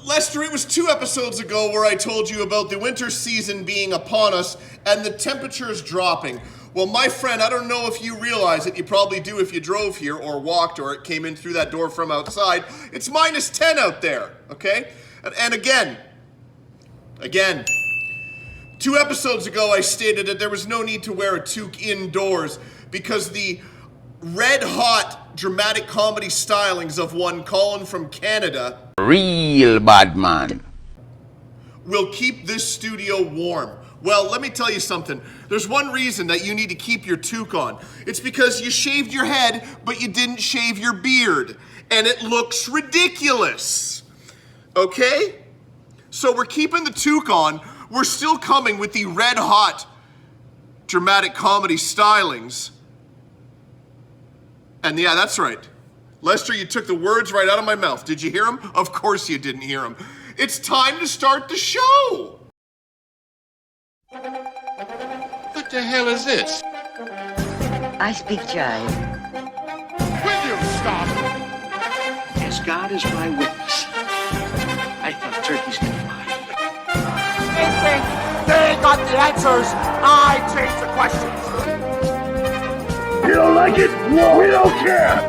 Lester, it was 2 episodes ago where I told you about the winter season being upon us and the temperatures dropping. Well, my friend, I don't know if you realize it. You probably do if you drove here or walked or it came in through that door from outside. It's minus 10 out there, okay? And again, 2 episodes ago I stated that there was no need to wear a toque indoors because the red-hot dramatic comedy stylings of one Colin from Canada, real bad man, will keep this studio warm. Well, let me tell you something. There's one reason that you need to keep your toque on. It's because you shaved your head, but you didn't shave your beard. And it looks ridiculous. Okay? So we're keeping the toque on. We're still coming with the red-hot dramatic comedy stylings. And yeah, that's right. Lester, you took the words right out of my mouth. Did you hear them? Of course you didn't hear them. It's time to start the show. What the hell is this? I speak jive. Will you stop? As God is my witness, I thought turkeys could fly. They think they got the answers. I change the questions. You don't like it? We don't care.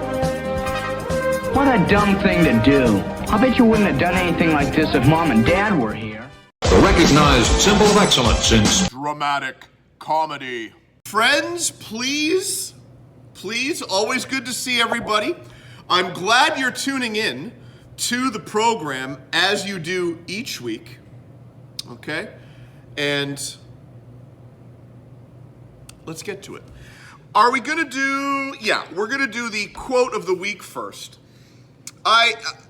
What a dumb thing to do. I bet you wouldn't have done anything like this if Mom and Dad were here. The recognized symbol of excellence in dramatic comedy. Friends, please, always good to see everybody. I'm glad you're tuning in to the program as you do each week, okay? And let's get to it. Are we gonna do, we're gonna do the quote of the week first.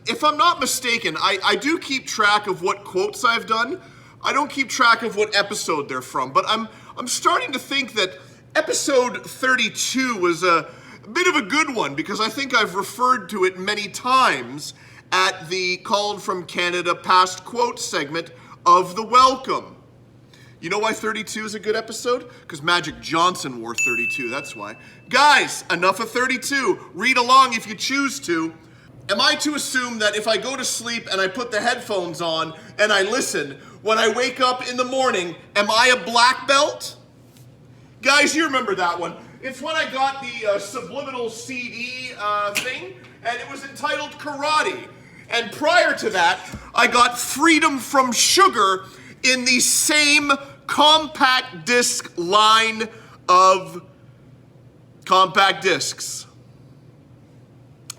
If I'm not mistaken, I do keep track of what quotes I've done. I don't keep track of what episode they're from, but I'm starting to think that episode 32 was a bit of a good one because I think I've referred to it many times at the Colin from Canada past quote segment of the Welcome. You know why 32 is a good episode? Because Magic Johnson wore 32, that's why. Guys, enough of 32. Read along if you choose to. Am I to assume that if I go to sleep and I put the headphones on and I listen, when I wake up in the morning, am I a black belt? Guys, you remember that one. It's when I got the subliminal CD thing, and it was entitled Karate. And prior to that, I got Freedom from Sugar in the same compact disc line of compact discs.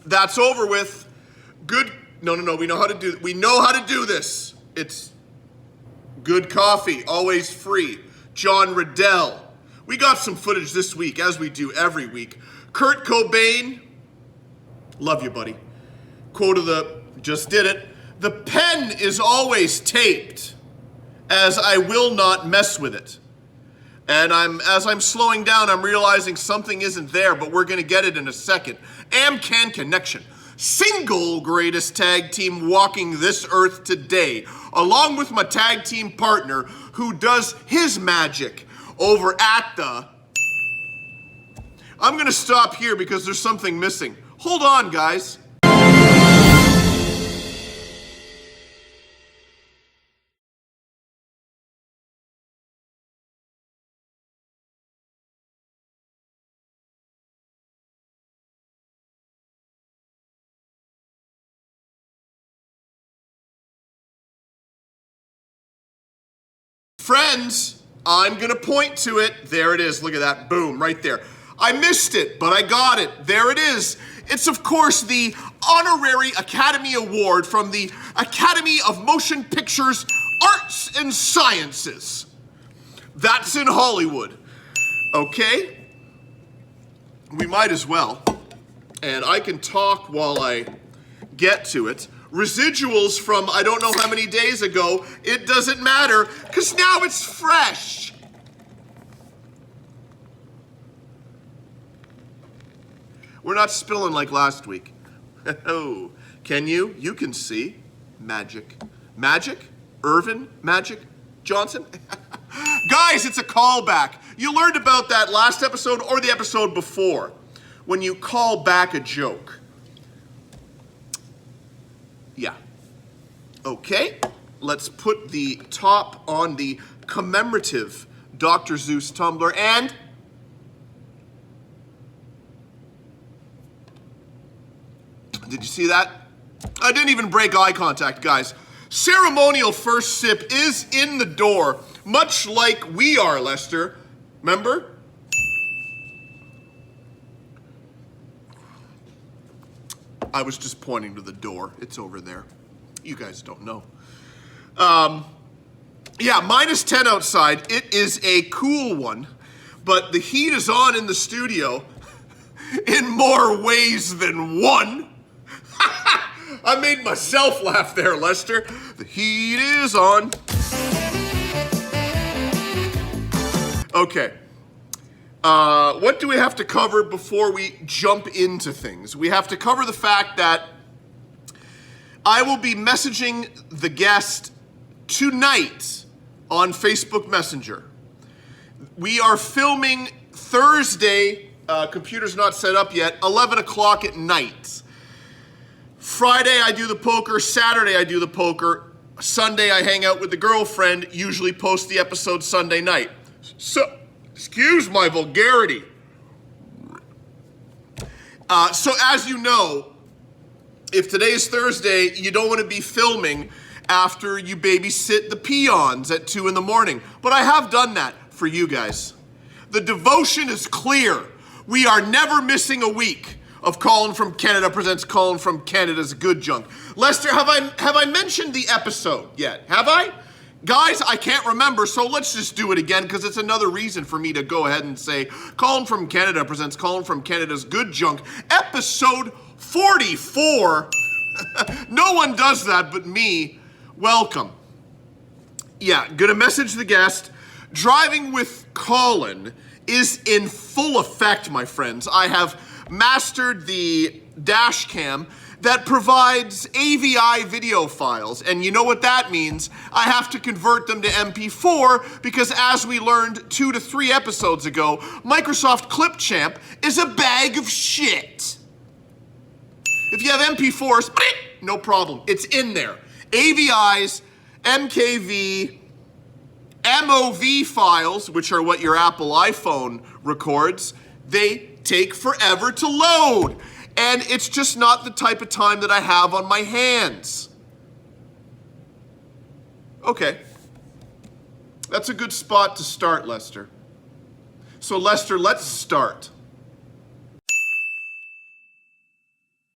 That's over with. Good. No. We know how to do. We know how to do this. It's good coffee, always free. John Riddell. We got some footage this week, as we do every week. Kurt Cobain. Love you, buddy. Quote of the. Just did it. The pen is always taped, as I will not mess with it. And as I'm slowing down, I'm realizing something isn't there, but we're going to get it in a second. Amcan Connection, single greatest tag team walking this earth today, along with my tag team partner who does his magic over at the... I'm going to stop here because there's something missing. Hold on, guys. Friends, I'm going to point to it. There it is. Look at that. Boom, right there. I missed it, but I got it. There it is. It's, of course, the Honorary Academy Award from the Academy of Motion Pictures Arts and Sciences. That's in Hollywood. Okay? We might as well. And I can talk while I get to it. Residuals from I don't know how many days ago, it doesn't matter, because now it's fresh. We're not spilling like last week. Oh, can you? You can see. Magic. Magic? Irvin? Magic? Johnson? Guys, it's a callback. You learned about that last episode or the episode before, when you call back a joke. Yeah. Okay, let's put the top on the commemorative Dr. Zeus tumbler, and did you see that? I didn't even break eye contact, guys. Ceremonial first sip is in the door, much like we are, Lester. Remember? I was just pointing to the door. It's over there. You guys don't know. Yeah, -10 outside. It is a cool one, but the heat is on in the studio in more ways than one. I made myself laugh there, Lester. The heat is on. Okay. What do we have to cover before we jump into things? We have to cover the fact that I will be messaging the guest tonight on Facebook Messenger. We are filming Thursday, computer's not set up yet, 11 o'clock at night. Friday I do the poker, Saturday I do the poker, Sunday I hang out with the girlfriend, usually post the episode Sunday night. So, excuse my vulgarity. So as you know, if today is Thursday, you don't want to be filming after you babysit the peons at 2 in the morning. But I have done that for you guys. The devotion is clear. We are never missing a week of Colin from Canada presents Colin from Canada's Good Junk. Lester, have I mentioned the episode yet? Have I? Guys, I can't remember, so let's just do it again, because it's another reason for me to go ahead and say Colin from Canada presents Colin from Canada's Good Junk, episode 44. No one does that but me. Welcome. Yeah, gonna message the guest. Driving with Colin is in full effect, my friends. I have mastered the dash cam that provides AVI video files, and you know what that means. I have to convert them to MP4 because, as we learned 2 to 3 episodes ago, Microsoft Clipchamp is a bag of shit. If you have MP4s, no problem, it's in there. AVIs, MKV, MOV files, which are what your Apple iPhone records, they take forever to load. And it's just not the type of time that I have on my hands. Okay. That's a good spot to start, Lester. So, Lester, let's start.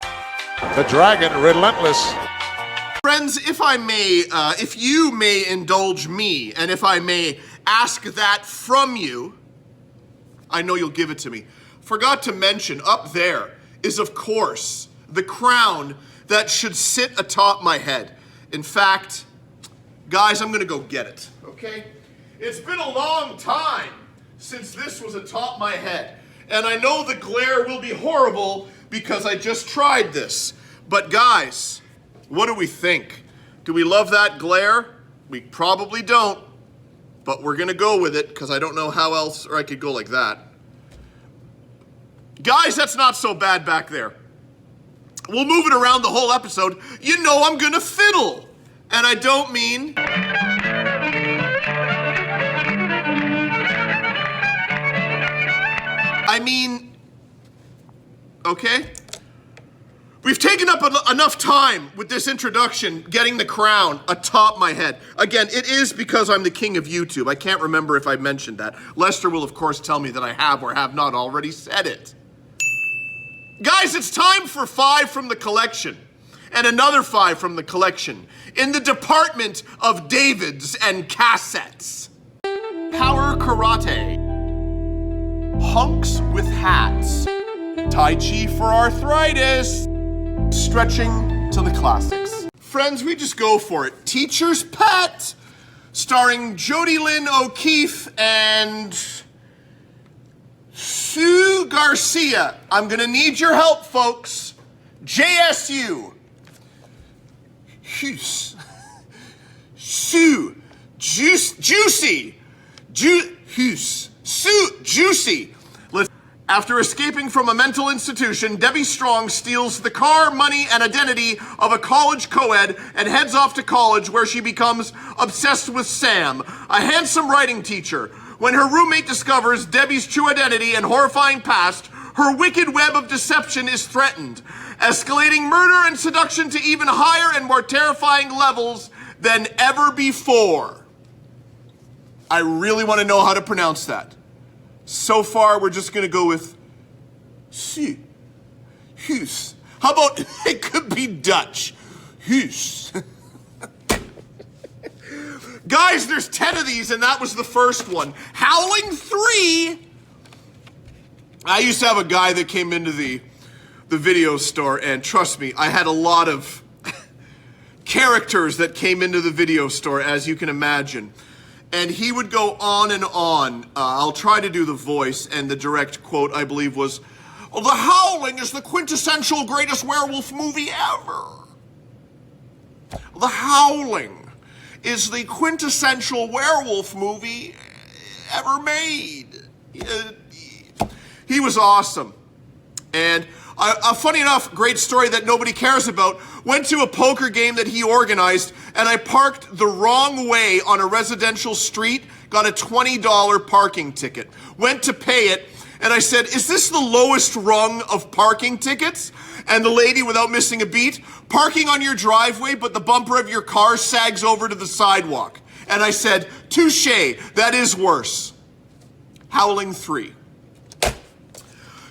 The dragon, relentless. Friends, if you may indulge me, and if I may ask that from you, I know you'll give it to me. Forgot to mention, up there is, of course, the crown that should sit atop my head. In fact, guys, I'm gonna go get it, okay? It's been a long time since this was atop my head, and I know the glare will be horrible because I just tried this. But guys, what do we think? Do we love that glare? We probably don't, but we're gonna go with it because I don't know how else, or I could go like that. Guys, that's not so bad back there. We'll move it around the whole episode. You know I'm gonna fiddle. And I don't mean... I mean... Okay? We've taken up enough time with this introduction, getting the crown atop my head. Again, it is because I'm the king of YouTube. I can't remember if I mentioned that. Lester will, of course, tell me that I have or have not already said it. Guys, it's time for 5 from the collection, and another 5 from the collection, in the department of Davids and cassettes. Power karate, hunks with hats, Tai Chi for arthritis, stretching to the classics. Friends, we just go for it. Teacher's Pet, starring Jodie Lynn O'Keefe and Sue Garcia. I'm gonna need your help, folks. JSU. Sue. Juicy. Sue. Juicy. After escaping from a mental institution, Debbie Strong steals the car, money, and identity of a college co-ed and heads off to college where she becomes obsessed with Sam, a handsome writing teacher. When her roommate discovers Debbie's true identity and horrifying past, her wicked web of deception is threatened, escalating murder and seduction to even higher and more terrifying levels than ever before. I really want to know how to pronounce that. So far, we're just going to go with "si." Huus. How about it could be Dutch? Huus. Guys, there's 10 of these, and that was the first one. Howling 3. I used to have a guy that came into the video store, and trust me, I had a lot of characters that came into the video store, as you can imagine. And he would go on and on. I'll try to do the voice, and the direct quote, I believe, was, "The Howling is the quintessential greatest werewolf movie ever. The Howling is the quintessential werewolf movie ever made." He was awesome. And funny enough, great story that nobody cares about, went to a poker game that he organized, and I parked the wrong way on a residential street, got a $20 parking ticket, went to pay it, and I said, "Is this the lowest rung of parking tickets?" And the lady, without missing a beat, "Parking on your driveway, but the bumper of your car sags over to the sidewalk." And I said, "Touche, that is worse." Howling 3.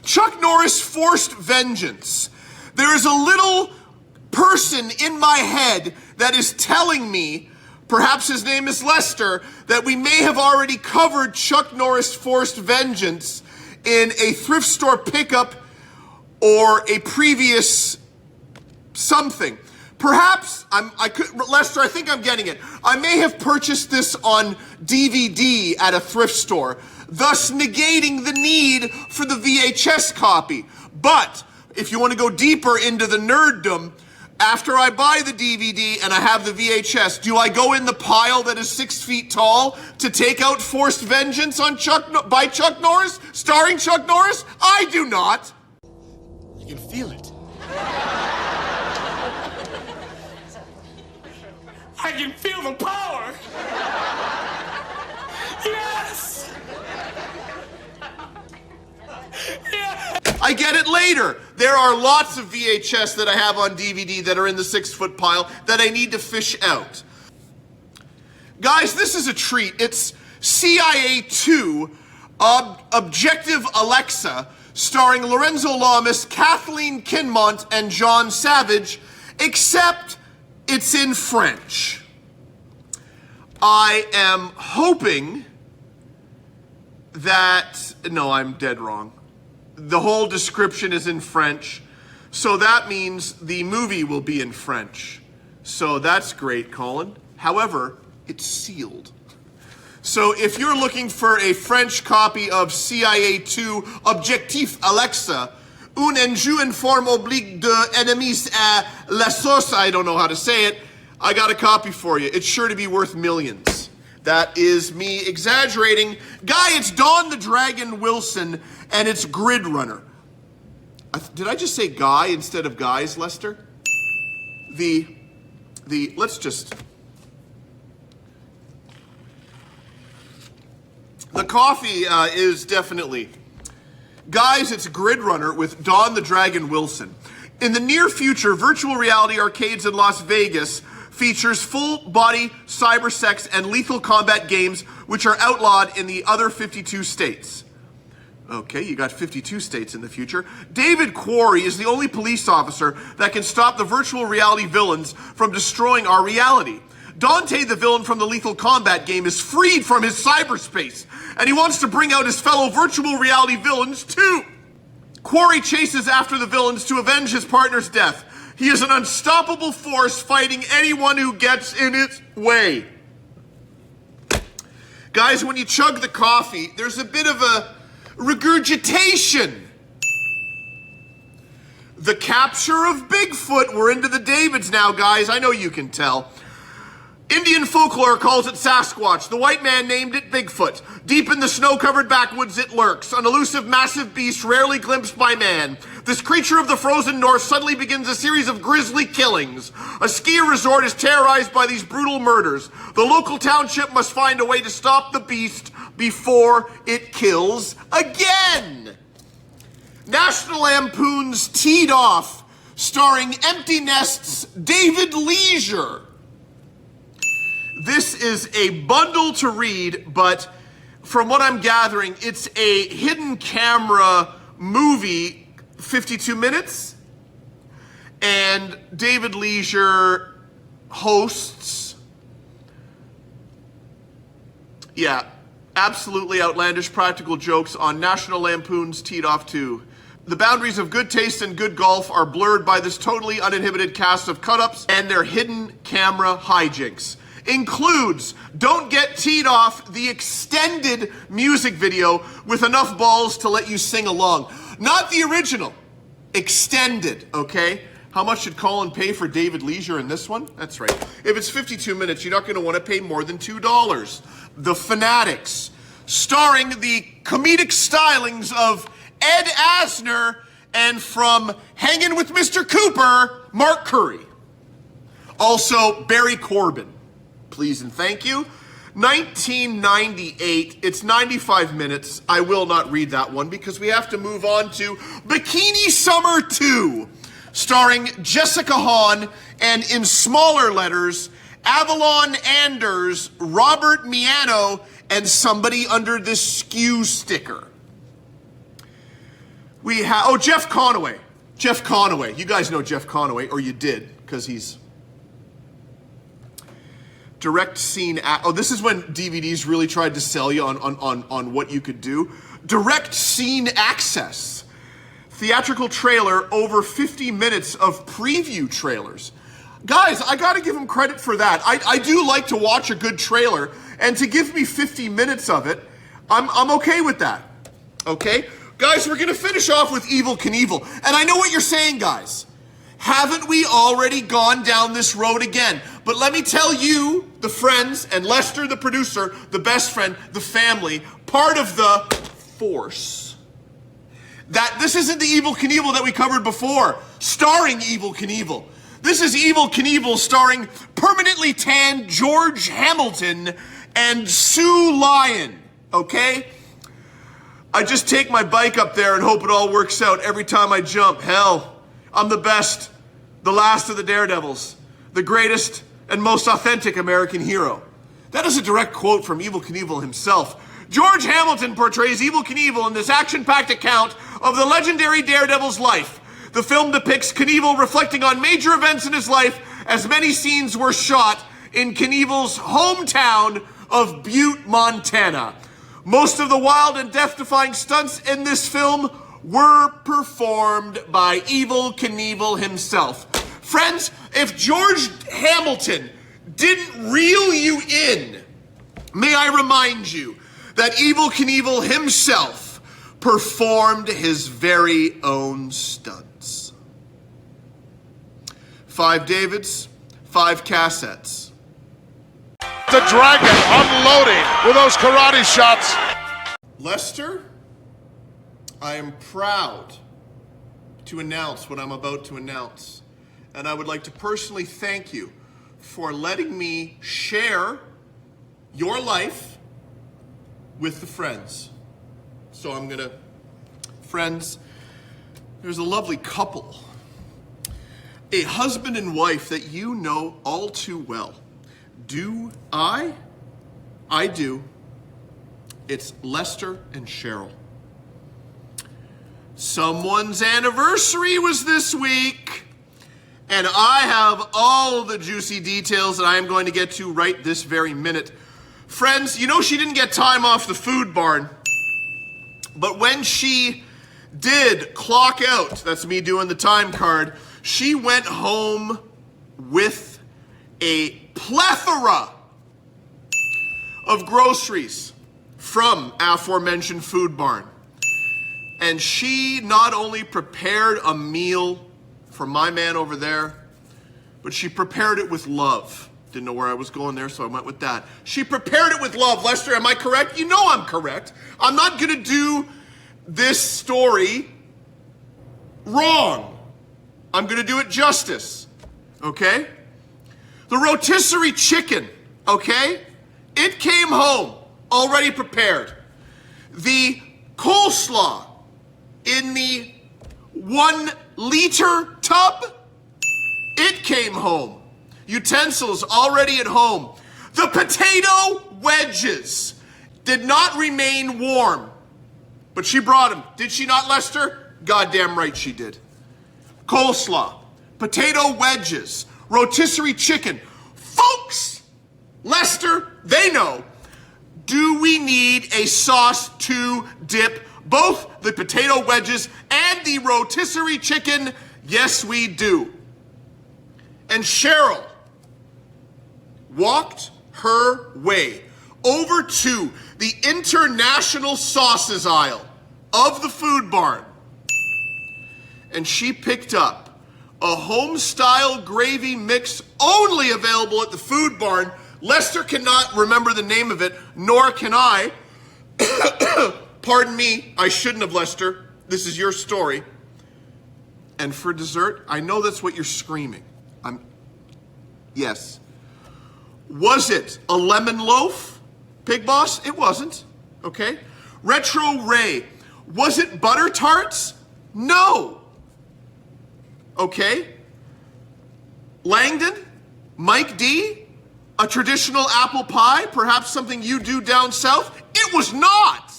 Chuck Norris Forced Vengeance. There is a little person in my head that is telling me, perhaps his name is Lester, that we may have already covered Chuck Norris Forced Vengeance in a thrift store pickup or a previous something. Perhaps, Lester, I think I'm getting it. I may have purchased this on DVD at a thrift store, thus negating the need for the VHS copy. But if you want to go deeper into the nerddom, after I buy the DVD and I have the VHS, do I go in the pile that is 6 feet tall to take out Forced Vengeance on by Chuck Norris, starring Chuck Norris? I do not. I can feel it. I can feel the power. Yes. I get it later. There are lots of VHS that I have on DVD that are in the 6-foot pile that I need to fish out. Guys, this is a treat. It's CIA 2, Objective Alexa, starring Lorenzo Lamas, Kathleen Kinmont, and John Savage, except it's in French. I am hoping that... No, I'm dead wrong. The whole description is in French, so that means the movie will be in French. So that's great, Colin. However, it's sealed. So if you're looking for a French copy of CIA 2 Objectif Alexa, un enjeu en forme oblique de ennemis à la sauce, I don't know how to say it, I got a copy for you. It's sure to be worth millions. That is me exaggerating. Guy, it's Don the Dragon Wilson, and it's Grid Runner. Did I just say Guy instead of guys, Lester? Let's just... The coffee is definitely... Guys, it's Grid Runner with Don the Dragon Wilson. In the near future, virtual reality arcades in Las Vegas features full-body cyber sex and lethal combat games, which are outlawed in the other 52 states. Okay, you got 52 states in the future. David Quarry is the only police officer that can stop the virtual reality villains from destroying our reality. Dante, the villain from the Lethal Combat game, is freed from his cyberspace, and he wants to bring out his fellow virtual reality villains too. Quarry chases after the villains to avenge his partner's death. He is an unstoppable force fighting anyone who gets in its way. Guys, when you chug the coffee, there's a bit of a regurgitation. The capture of Bigfoot. We're into the Davids now, guys. I know you can tell. Indian folklore calls it Sasquatch. The white man named it Bigfoot. Deep in the snow-covered backwoods it lurks, an elusive massive beast rarely glimpsed by man. This creature of the frozen north suddenly begins a series of grisly killings. A ski resort is terrorized by these brutal murders. The local township must find a way to stop the beast before it kills again. National Lampoon's Teed Off, starring Empty Nest's David Leisure. This is a bundle to read, but from what I'm gathering, it's a hidden camera movie, 52 minutes, and David Leisure hosts, absolutely outlandish practical jokes on National Lampoon's Teed Off 2. The boundaries of good taste and good golf are blurred by this totally uninhibited cast of cut-ups and their hidden camera hijinks. Includes Don't Get Teed Off, the extended music video with enough balls to let you sing along. Not the original, extended, okay? How much did Colin pay for David Leisure in this one? That's right. If it's 52 minutes, you're not going to want to pay more than $2. The Fanatics, starring the comedic stylings of Ed Asner and from Hanging with Mr. Cooper, Mark Curry. Also, Barry Corbin. Please and thank you. 1998, it's 95 minutes. I will not read that one because we have to move on to Bikini Summer 2, starring Jessica Hahn and, in smaller letters, Avalon Anders, Robert Miano, and somebody under this skew sticker. We have, Jeff Conaway. Jeff Conaway. You guys know Jeff Conaway, or you did, because he's direct scene. This is when DVDs really tried to sell you on what you could do. Direct scene access. Theatrical trailer, over 50 minutes of preview trailers. Guys, I gotta give him credit for that. I do like to watch a good trailer, and to give me 50 minutes of it, I'm okay with that. Okay? Guys, we're gonna finish off with Evel Knievel. And I know what you're saying, guys. Haven't we already gone down this road again? But let me tell you, the friends, and Lester, the producer, the best friend, the family, part of the force, that this isn't the Evel Knievel that we covered before, starring Evel Knievel. This is Evel Knievel starring permanently tanned George Hamilton and Sue Lyon, okay? I just take my bike up there and hope it all works out every time I jump. Hell, I'm the best, the last of the daredevils, the greatest and most authentic American hero. That is a direct quote from Evel Knievel himself. George Hamilton portrays Evel Knievel in this action-packed account of the legendary daredevil's life. The film depicts Knievel reflecting on major events in his life, as many scenes were shot in Knievel's hometown of Butte, Montana. Most of the wild and death-defying stunts in this film were performed by Evel Knievel himself. Friends, if George Hamilton didn't reel you in, may I remind you that Evel Knievel himself performed his very own stunts. 5 Davids, 5 cassettes. The Dragon unloading with those karate shots. Lester, I am proud to announce what I'm about to announce. And I would like to personally thank you for letting me share your life with the friends. So I'm gonna, friends, there's a lovely couple, a husband and wife that you know all too well. Do I? I do. It's Lester and Cheryl. Someone's anniversary was this week, and I have all the juicy details that I am going to get to right this very minute. Friends, you know she didn't get time off the food barn, but when she did clock out, that's me doing the time card, she went home with a plethora of groceries from aforementioned food barn. And she not only prepared a meal for my man over there, but she prepared it with love. Didn't know where I was going there, so I went with that. She prepared it with love. Lester, am I correct? You know I'm correct. I'm not going to do this story wrong. I'm going to do it justice, okay? The rotisserie chicken, okay? It came home, already prepared. The coleslaw in the 1 liter tub, it came home. Utensils already at home. The potato wedges did not remain warm, but she brought them. Did she not, Lester? Goddamn right she did. Coleslaw, potato wedges, rotisserie chicken. Folks, Lester, they know. Do we need a sauce to dip both the potato wedges and the rotisserie chicken? Yes, we do. And Cheryl walked her way over to the international sauces aisle of the food barn. And she picked up a home-style gravy mix only available at the food barn. Lester cannot remember the name of it, nor can I. Pardon me, I shouldn't have, Lester. This is your story. And for dessert, I know that's what you're screaming. Yes. Was it a lemon loaf, Pig Boss? It wasn't, okay? Retro Ray, was it butter tarts? No. Okay? Langdon? Mike D? A traditional apple pie? Perhaps something you do down south? It was not.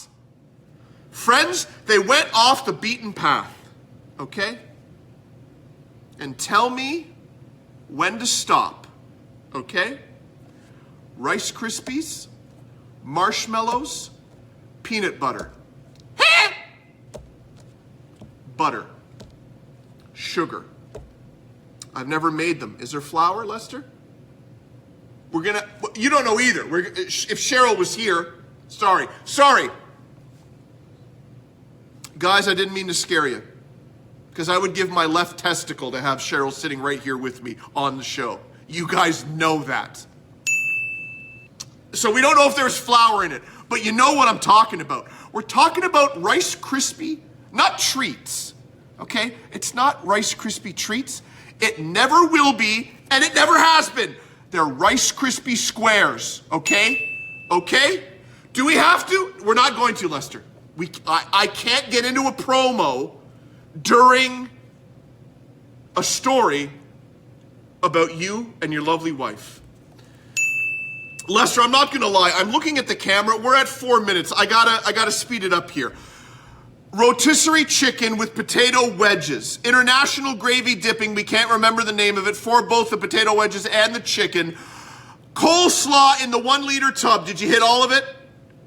Friends, they went off the beaten path, okay? And tell me when to stop, okay? Rice Krispies, marshmallows, peanut butter. Butter, sugar. I've never made them. Is there flour, Lester? You don't know either. If Cheryl was here, sorry. Guys, I didn't mean to scare you, because I would give my left testicle to have Cheryl sitting right here with me on the show. You guys know that. So we don't know if there's flour in it, but you know what I'm talking about. We're talking about Rice Krispie, not treats, okay? It's not Rice Krispie treats. It never will be, and it never has been. They're Rice Krispie squares, okay? Okay? Do we have to? We're not going to, Lester. I can't get into a promo during a story about you and your lovely wife. Lester, I'm not gonna lie. I'm looking at the camera. We're at 4 minutes. I gotta speed it up here. Rotisserie chicken with potato wedges. International gravy dipping. We can't remember the name of it. For both the potato wedges and the chicken. Coleslaw in the 1 liter tub. Did you hit all of it?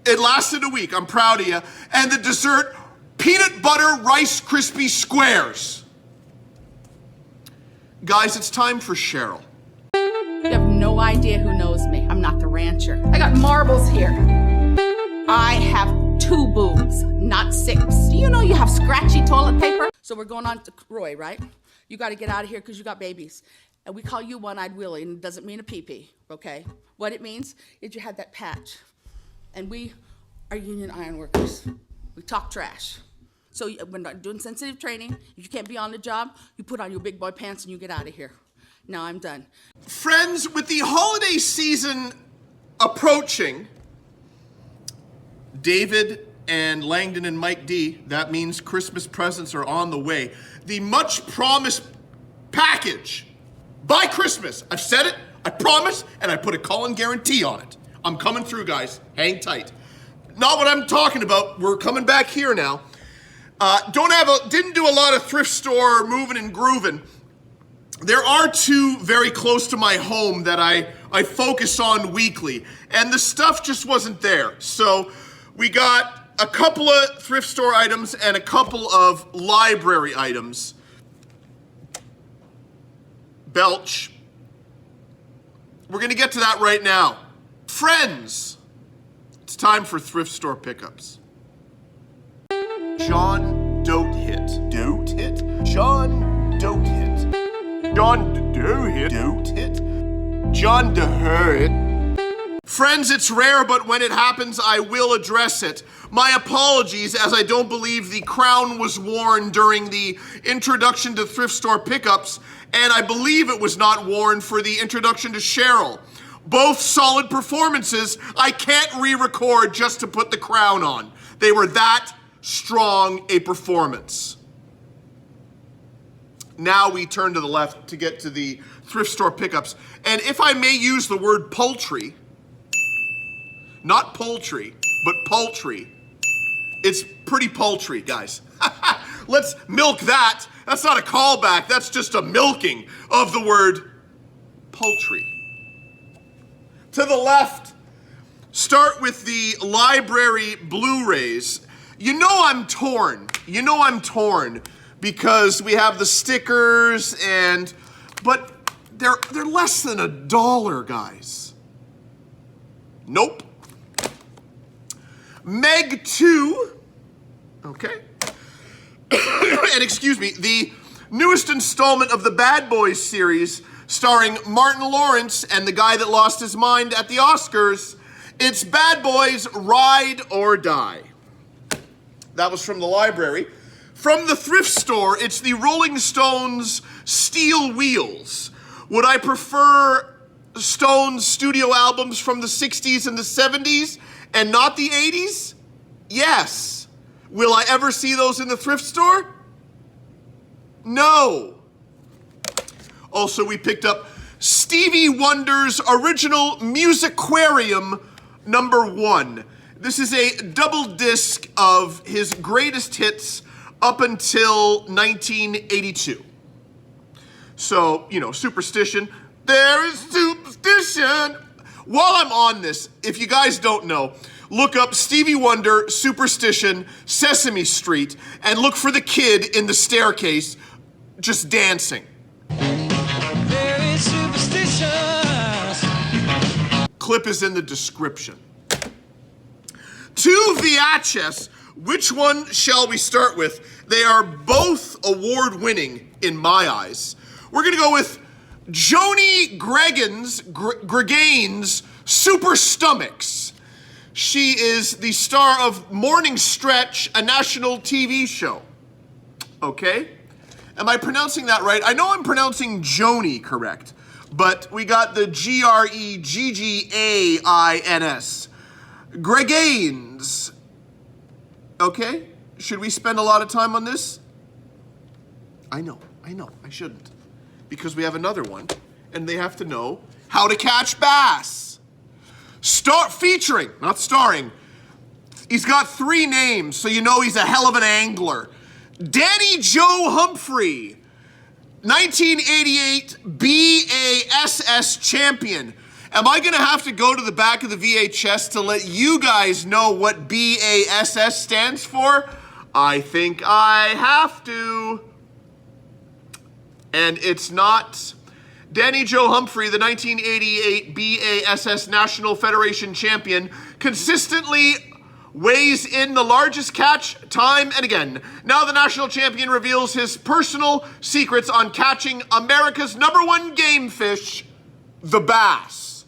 It lasted a week. I'm proud of you. And the dessert, peanut butter Rice Krispie squares. Guys, it's time for Cheryl. You have no idea who knows me. I'm not the rancher. I got marbles here. I have 2 boobs, not 6. Do you know you have scratchy toilet paper? So we're going on to Roy, right? You got to get out of here because you got babies. And we call you One-Eyed Willie, and it doesn't mean a pee-pee, okay? What it means is you had that patch. And we are union iron workers. We talk trash. So we're not doing sensitive training. If you can't be on the job, you put on your big boy pants and you get out of here. Now I'm done. Friends, with the holiday season approaching, David and Langdon and Mike D, that means Christmas presents are on the way. The much promised package by Christmas. I've said it, I promise, and I put a Colin guarantee on it. I'm coming through, guys. Hang tight. Not what I'm talking about. We're coming back here now. Didn't do a lot of thrift store moving and grooving. There are 2 very close to my home that I focus on weekly, and the stuff just wasn't there. So we got a couple of thrift store items and a couple of library items. Belch. We're gonna get to that right now. Friends, it's time for thrift store pickups. John Dote Hit. Dote Hit? John Dote Hit. John Dote Hit. Dote Hit. John DeHurt. Friends, it's rare, but when it happens, I will address it. My apologies, as I don't believe the crown was worn during the introduction to thrift store pickups, and I believe it was not worn for the introduction to Cheryl. Both solid performances. I can't re-record just to put the crown on. They were that strong a performance. Now we turn to the left to get to the thrift store pickups. And if I may use the word poultry, not poultry, but poultry, it's pretty poultry, guys. Let's milk that. That's not a callback, that's just a milking of the word poultry. To the left, start with the library Blu-rays. You know I'm torn. Because we have the stickers but they're less than $1, guys. Nope. Meg 2, okay. And excuse me, the newest installment of the Bad Boys series, starring Martin Lawrence and the guy that lost his mind at the Oscars. It's Bad Boys Ride or Die. That was from the library. From the thrift store, it's the Rolling Stones Steel Wheels. Would I prefer Stones studio albums from the 60s and the 70s and not the 80s? Yes. Will I ever see those in the thrift store? No. Also, we picked up Stevie Wonder's original Musiquarium #1. This is a double disc of his greatest hits up until 1982. So, Superstition. There is superstition. While I'm on this, if you guys don't know, look up Stevie Wonder, Superstition, Sesame Street, and look for the kid in the staircase just dancing. Very superstitious. Clip is in the description. To V.A.S.S, which one shall we start with? They are both award-winning in my eyes. We're gonna go with Joni Gregain's Super Stomachs. She is the star of Morning Stretch, a national TV show. Okay? Am I pronouncing that right? I know I'm pronouncing Joni correct, but we got the Gregains. Gregain's. Okay? Should we spend a lot of time on this? I know, I shouldn't. Because we have another one, and they have to know how to catch bass. Featuring, not starring. He's got 3 names, so you know he's a hell of an angler. Danny Joe Humphrey, 1988 B.A.S.S champion. Am I gonna have to go to the back of the VHS to let you guys know what B.A.S.S stands for? I think I have to. And it's not Danny Joe Humphrey, the 1988 B.A.S.S National Federation champion, consistently weighs in the largest catch time and again. Now the national champion reveals his personal secrets on catching America's #1 game fish, the bass.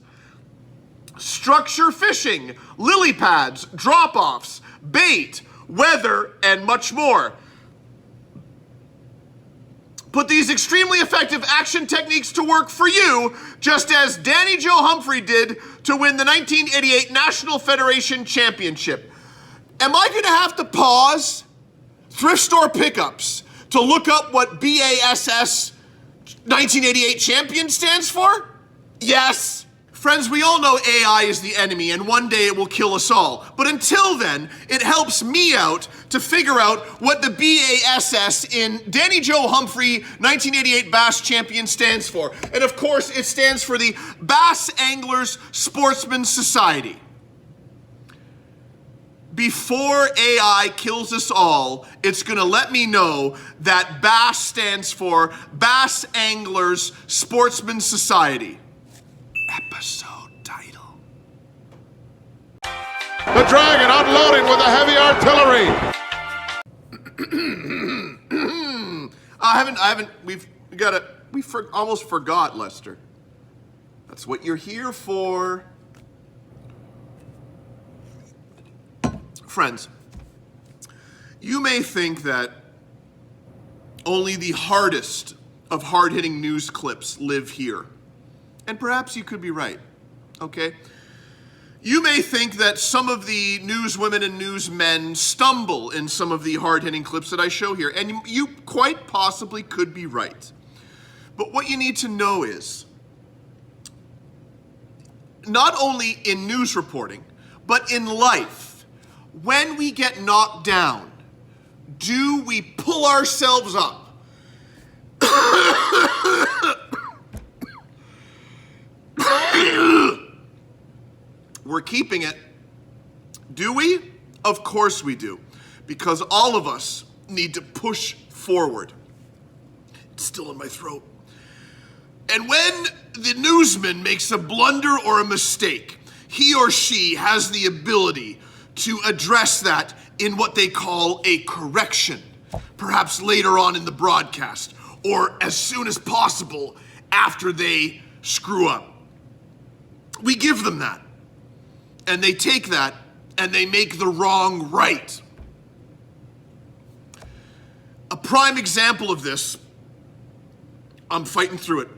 Structure fishing, lily pads, drop-offs, bait, weather, and much more. Put these extremely effective action techniques to work for you, just as Danny Joe Humphrey did to win the 1988 National Federation Championship. Am I gonna have to pause thrift store pickups to look up what B.A.S.S 1988 champion stands for? Yes. Friends, we all know AI is the enemy, and one day it will kill us all. But until then, it helps me out to figure out what the B.A.S.S in Danny Joe Humphrey 1988 Bass Champion stands for. And of course, it stands for the Bass Anglers Sportsman Society. Before AI kills us all, it's gonna let me know that BASS stands for Bass Anglers Sportsman Society. Episode title. The Dragon unloading with the heavy artillery. We almost forgot, Lester. That's what you're here for. Friends, you may think that only the hardest of hard-hitting news clips live here. And perhaps you could be right, okay? You may think that some of the newswomen and newsmen stumble in some of the hard-hitting clips that I show here, and you quite possibly could be right. But what you need to know is, not only in news reporting, but in life, when we get knocked down, do we pull ourselves up? We're keeping it. Do we? Of course we do. Because all of us need to push forward. It's still in my throat. And when the newsman makes a blunder or a mistake, he or she has the ability to address that in what they call a correction, perhaps later on in the broadcast, or as soon as possible after they screw up. We give them that. And they take that and they make the wrong right. A prime example of this, I'm fighting through it,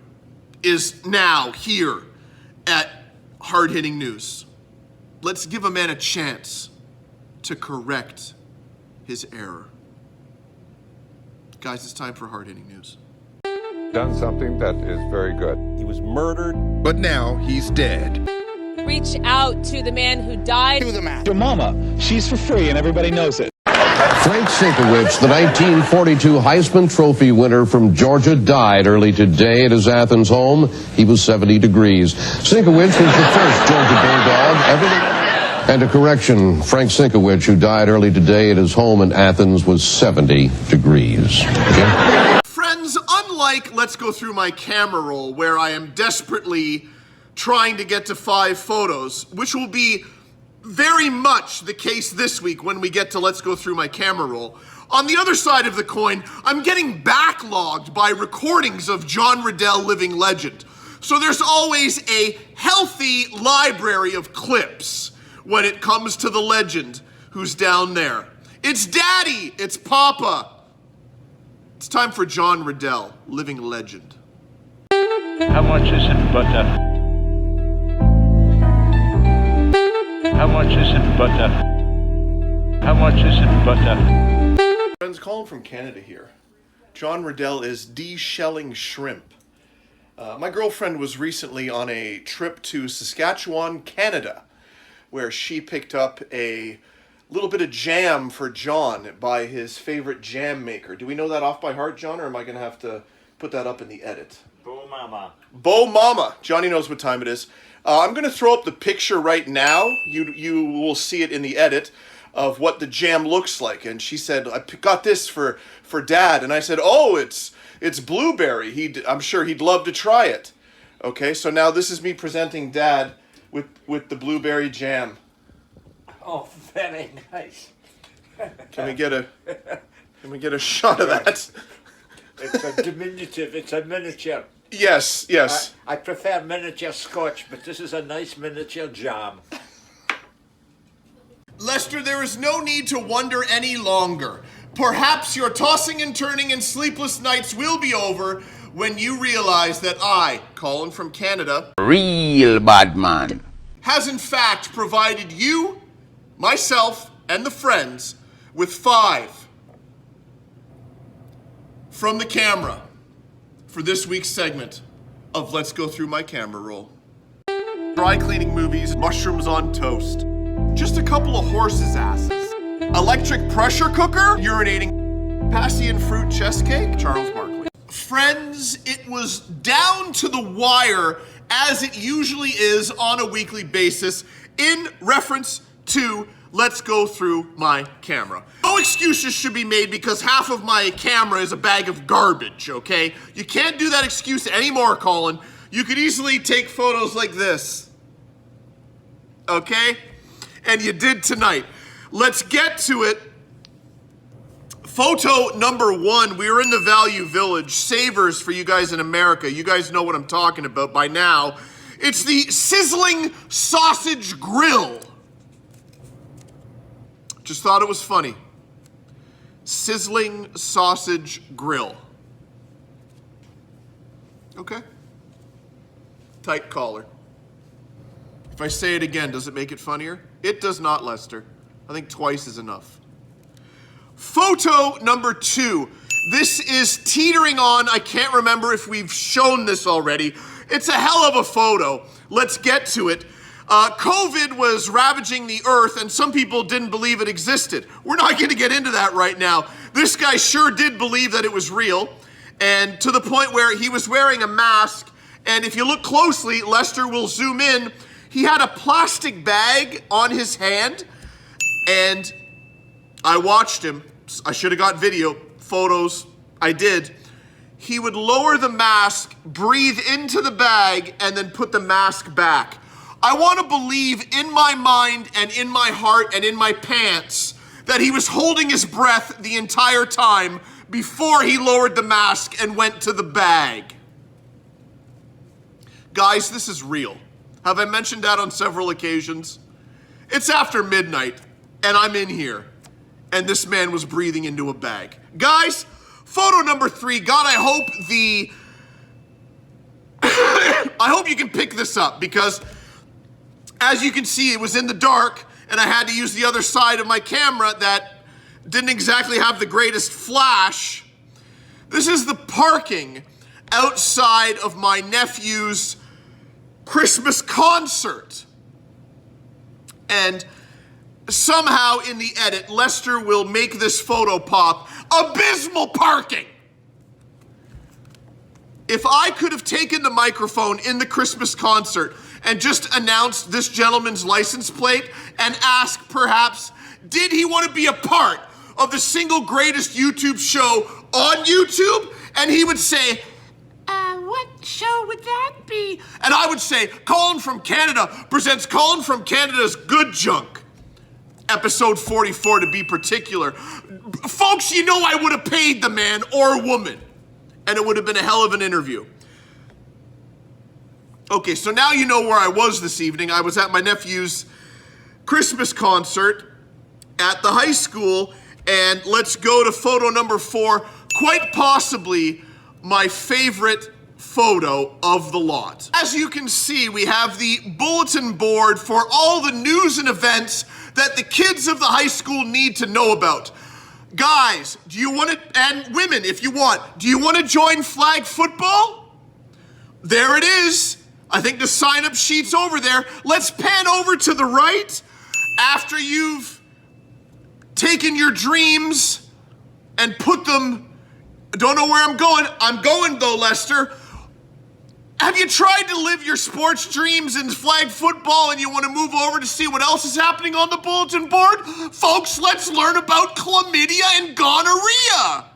is now here at Hard Hitting News. Let's give a man a chance to correct his error. Guys, it's time for Hard Hitting News. Done something that is very good. He was murdered, but now he's dead. Reach out to the man who died. Do the math. Your mama, she's for free and everybody knows it. Frank Sienkiewicz, the 1942 Heisman Trophy winner from Georgia, died early today at his Athens home. He was 70 degrees. Sienkiewicz was the first Georgia Bulldog ever. And a correction, Frank Sienkiewicz, who died early today at his home in Athens, was 70 degrees. Okay? Friends, unlike Let's Go Through My Camera Roll, where I am desperately trying to get to 5 photos, which will be very much the case this week when we get to Let's Go Through My Camera Roll. On the other side of the coin, I'm getting backlogged by recordings of John Riddell, living legend. So there's always a healthy library of clips when it comes to the legend who's down there. It's Daddy, it's Papa. It's time for John Riddell, living legend. How much is in butter? How much is in butter? How much is in butter? Friends, Colin from Canada here. John Riddell is de-shelling shrimp. My girlfriend was recently on a trip to Saskatchewan, Canada, where she picked up a little bit of jam for John by his favorite jam maker. Do we know that off by heart, John, or am I going to have to put that up in the edit? Bo Mama. Bo Mama. Johnny knows what time it is. I'm going to throw up the picture right now. You will see it in the edit of what the jam looks like. And she said, I got this for Dad. And I said, oh, it's blueberry. I'm sure he'd love to try it. Okay, so now this is me presenting Dad with the blueberry jam. Oh, very nice. Can we get a shot of that? It's a diminutive. It's a miniature. Yes. I prefer miniature scotch, but this is a nice miniature jam. Lester, there is no need to wonder any longer. Perhaps your tossing and turning and sleepless nights will be over when you realize that I, Colin from Canada, real bad man, has in fact provided you, myself, and the friends with 5 from the camera for this week's segment of Let's Go Through My Camera Roll. Dry cleaning movies, mushrooms on toast, just a couple of horses' asses, electric pressure cooker, urinating, Passion fruit chest cake, Charles Barkley. Friends, it was down to the wire, as it usually is on a weekly basis, in reference to Let's Go Through My Camera. No excuses should be made because half of my camera is a bag of garbage, okay? You can't do that excuse anymore, Colin. You could easily take photos like this, okay? And you did tonight. Let's get to it. Photo number 1, we were in the Value Village. Savers for you guys in America. You guys know what I'm talking about by now. It's the sizzling sausage grill. Just thought it was funny. Sizzling sausage grill. Okay. Tight collar. If I say it again, does it make it funnier? It does not, Lester. I think twice is enough. Photo number 2. This is teetering on. I can't remember if we've shown this already. It's a hell of a photo. Let's get to it. COVID was ravaging the earth, and some people didn't believe it existed. We're not going to get into that right now. This guy sure did believe that it was real, and to the point where he was wearing a mask, and if you look closely, Lester will zoom in, he had a plastic bag on his hand, and I watched him. I should have got video, photos. I did. He would lower the mask, breathe into the bag, and then put the mask back. I want to believe in my mind and in my heart and in my pants that he was holding his breath the entire time before he lowered the mask and went to the bag. Guys, this is real. Have I mentioned that on several occasions? It's after midnight, and I'm in here, and this man was breathing into a bag. Guys, photo number 3. God, I hope you can pick this up, because as you can see, it was in the dark, and I had to use the other side of my camera that didn't exactly have the greatest flash. This is the parking outside of my nephew's Christmas concert. And somehow in the edit, Lester will make this photo pop. Abysmal parking! If I could have taken the microphone in the Christmas concert and just announced this gentleman's license plate and asked perhaps, did he want to be a part of the single greatest YouTube show on YouTube? And he would say, what show would that be? And I would say, Colin from Canada presents Colin from Canada's Good Junk. Episode 44 to be particular. Folks, you know I would have paid the man or woman, and it would have been a hell of an interview. Okay, so now you know where I was this evening. I was at my nephew's Christmas concert at the high school, and let's go to photo number 4, quite possibly my favorite photo of the lot. As you can see, we have the bulletin board for all the news and events that the kids of the high school need to know about. Guys, do you want to, and women if you want, do you want to join flag football? There it is. I think the sign-up sheet's over there. Let's pan over to the right. After you've taken your dreams and put them, don't know where I'm going. I'm going though, Lester. Have you tried to live your sports dreams in flag football and you want to move over to see what else is happening on the bulletin board? Folks, let's learn about chlamydia and gonorrhea.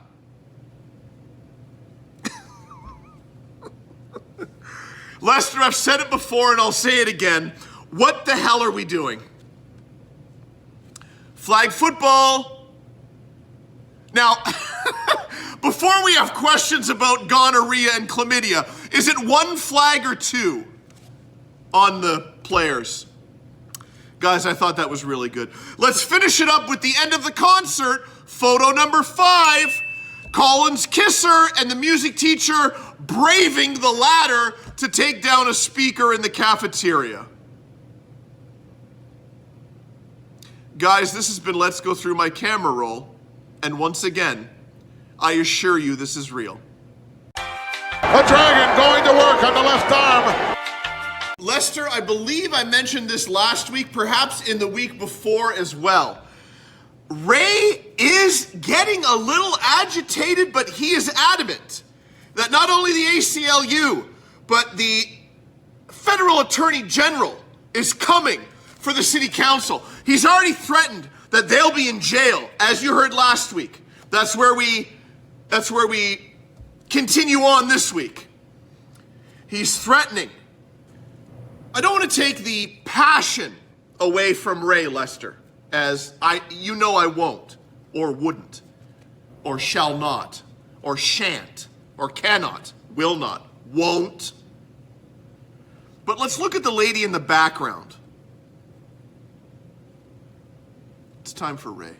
Lester, I've said it before and I'll say it again. What the hell are we doing? Flag football. Now, before we have questions about gonorrhea and chlamydia, is it 1 flag or 2 on the players? Guys, I thought that was really good. Let's finish it up with the end of the concert. Photo number 5, Colin's kisser and the music teacher braving the ladder to take down a speaker in the cafeteria. Guys, this has been Let's Go Through My Camera Roll, and once again, I assure you this is real. A dragon going to work on the left arm. Lester, I believe I mentioned this last week, perhaps in the week before as well. Ray is getting a little agitated, but he is adamant that not only the ACLU, but the federal attorney general is coming for the city council. He's already threatened that they'll be in jail, as you heard last week. That's where we continue on this week. He's threatening. I don't want to take the passion away from Ray, Lester, as you know I won't, or wouldn't, or shall not, or shan't, or cannot, will not, won't. But let's look at the lady in the background. It's time for Ray.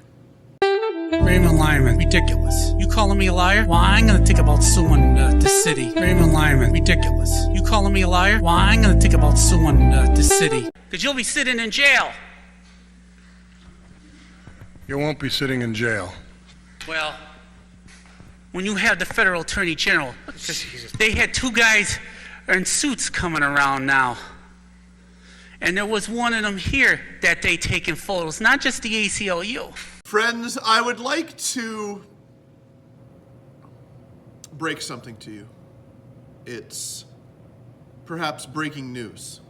Raymond Lyman, ridiculous. You calling me a liar? Well, I ain't gonna think about suing the city. Raymond Lyman, ridiculous. You calling me a liar? Well, I ain't gonna think about suing the city. Cause you'll be sitting in jail. You won't be sitting in jail. Well, when you have the federal attorney general, they had two guys in suits coming around now. And there was one of them here that day taking photos, not just the ACLU. Friends, I would like to break something to you. It's perhaps breaking news.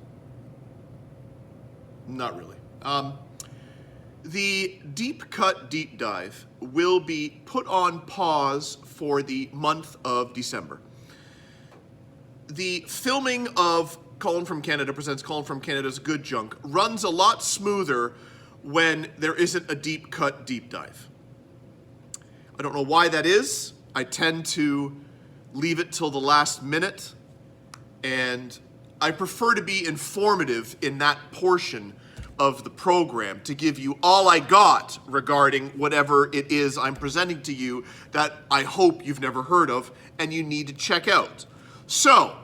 Not really. The Deep Cut Deep Dive will be put on pause for the month of December. The filming of Colin from Canada Presents Colin from Canada's Good Junk runs a lot smoother when there isn't a deep cut deep dive. I don't know why that is. I tend to leave it till the last minute, and I prefer to be informative in that portion of the program to give you all I got regarding whatever it is I'm presenting to you that I hope you've never heard of and you need to check out. So,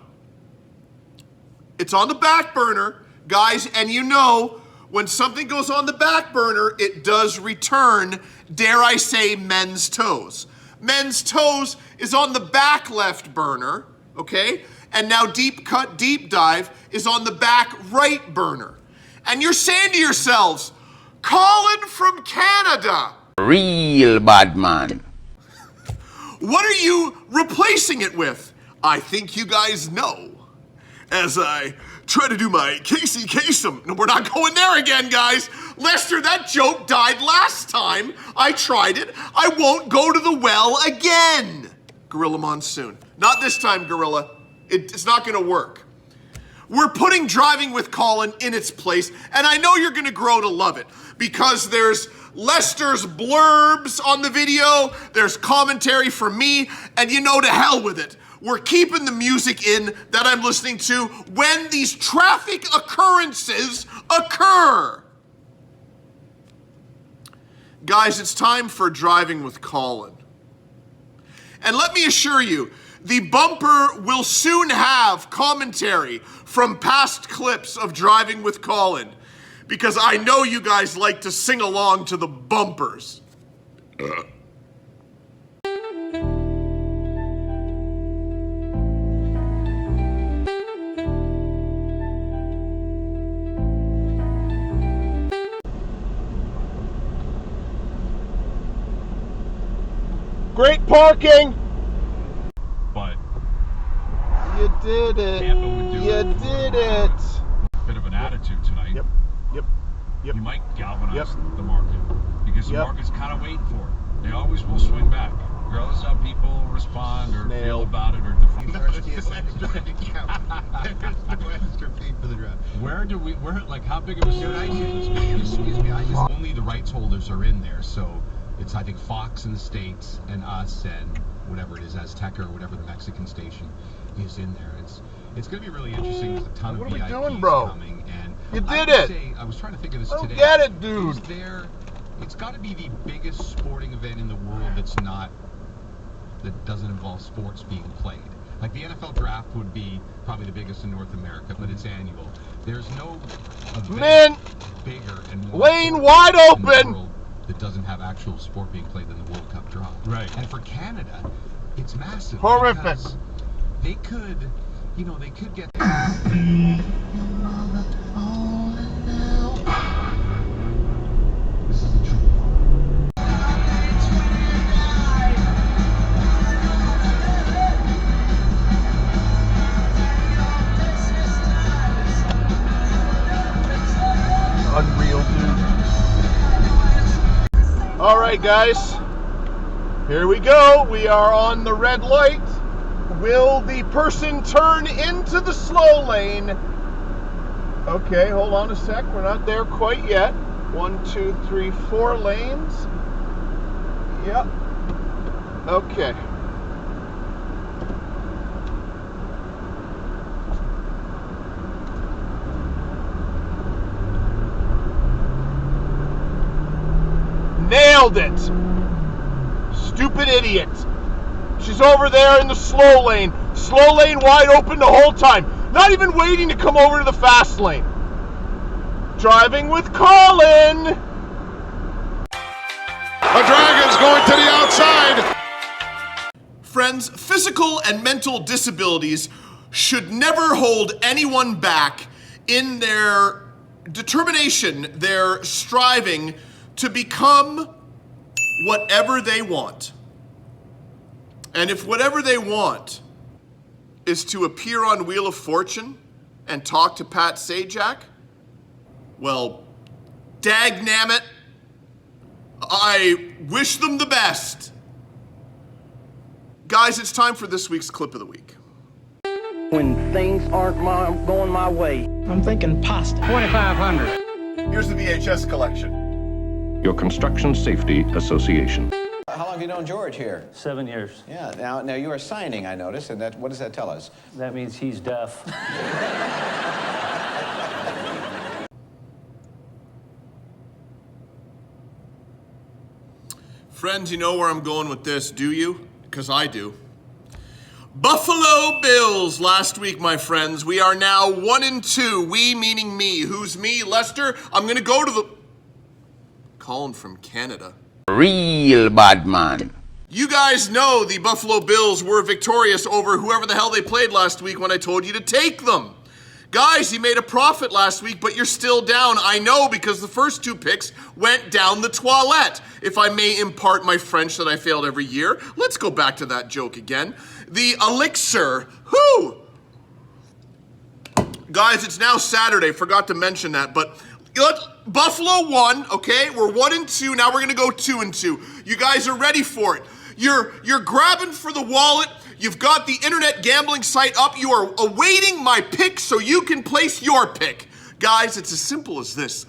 it's on the back burner, guys, and you know, when something goes on the back burner, it does return, dare I say, men's toes. Men's toes is on the back left burner, okay? And now Deep Cut Deep Dive is on the back right burner. And you're saying to yourselves, Colin from Canada. Real bad man. What are you replacing it with? I think you guys know. As I try to do my Casey Kasem. No, we're not going there again, guys. Lester, that joke died last time I tried it. I won't go to the well again. Gorilla Monsoon. Not this time, Gorilla. It's not going to work. We're putting Driving with Colin in its place, and I know you're going to grow to love it because there's Lester's blurbs on the video, there's commentary from me, and you know, to hell with it. We're keeping the music in that I'm listening to when these traffic occurrences occur. Guys, it's time for Driving with Colin. And let me assure you, the bumper will soon have commentary from past clips of Driving with Colin, because I know you guys like to sing along to the bumpers. Great parking! But you did it. Tampa would do you did it. Bit of an attitude tonight. Yep. You might galvanize the market because the market's kind of waiting for it. They always will swing back, regardless of how people respond or feel about it or defend. Like, how big of a excuse me, only the rights holders are in there, so it's, I think, Fox in the States and us and whatever it is, Azteca or whatever the Mexican station is in there. It's going to be really interesting. There's a ton of VIPs coming, and you did it. I was trying to think of this today. Get it, dude. It's got to be the biggest sporting event in the world that doesn't involve sports being played. Like the NFL draft would be probably the biggest in North America, but it's annual. There's no event bigger and more lane wide open that doesn't have actual sport being played than the World Cup draw. Right. And for Canada, it's massive. Horrific. They could get. Unreal, dude. All right, guys. Here we go. We are on the red light. Will the person turn into the slow lane? Okay, hold on a sec. We're not there quite yet. 1, 2, 3, 4 lanes. Yep. Okay. nailed it. Stupid idiot. She's over there in the slow lane. Slow lane wide open the whole time. Not even waiting to come over to the fast lane. Driving with Colin. The Dragon's going to the outside. Friends, physical and mental disabilities should never hold anyone back in their determination, their striving to become whatever they want. And if whatever they want is to appear on Wheel of Fortune and talk to Pat Sajak, well, dagnammit, I wish them the best. Guys, it's time for this week's clip of the week. When things aren't going my way, I'm thinking pasta. 2,500. Here's the VHS collection. Your Construction Safety Association. How long have you known George here? 7 years. Yeah, now you are signing, I notice, and what does that tell us? That means he's deaf. Friends, you know where I'm going with this, do you? Because I do. Buffalo Bills last week, my friends. We are now 1-2. We meaning me. Who's me? Lester? I'm going to go to the... Colin from Canada. Real bad man. You guys know the Buffalo Bills were victorious over whoever the hell they played last week when I told you to take them. Guys, you made a profit last week, but you're still down. I know, because the first two picks went down the toilet. If I may impart my French that I failed every year. Let's go back to that joke again. The elixir. Whoo! Guys, it's now Saturday. Forgot to mention that, but Buffalo won, okay? We're 1-2. Now we're going to go 2-2. You guys are ready for it. You're grabbing for the wallet. You've got the internet gambling site up. You are awaiting my pick so you can place your pick. Guys, it's as simple as this.